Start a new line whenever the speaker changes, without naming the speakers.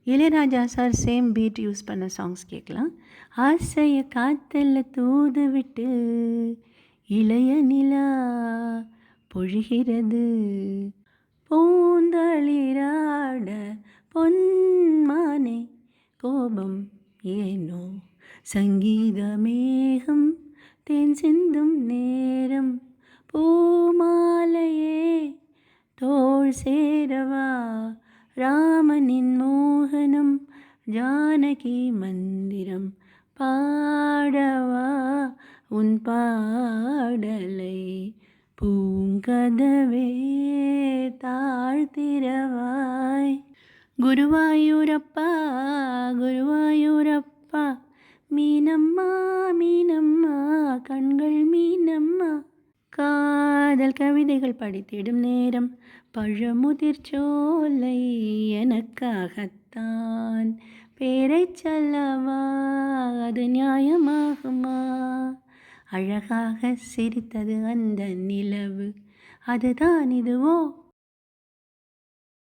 Ilaiyaraaja sir same beat use பண்ண songs கேட்கலாம். ஆசைய காத்துல தூது விட்டு இளைய நிலா பொழிகிறது, பூந்தளிராட பொன்மானே கோபம் ஏனோ, சங்கீத மேகம் தேன் சிந்தும் நேரம், பூமாலையே தோள் சேரவா, ராமனின் மோகனம் ஜானகி மந்திரம் பாடவா, உன் பாடலை பூங்கதவே தாழ்த்திரவாய். குருவாயூரப்பா குருவாயூரப்பா, மீனம்மா மீனம்மா கண்கள் மீனம்மா. காதல் கவிதைகள் படித்திடும் நேரம், பழமுதிர் சோலை எனக்காகத்தான், பேரைச் சொல்லவா அது நியாயமாகுமா? அழகாக சிரித்தது அந்த நிலவு, அதுதான் இதுவோ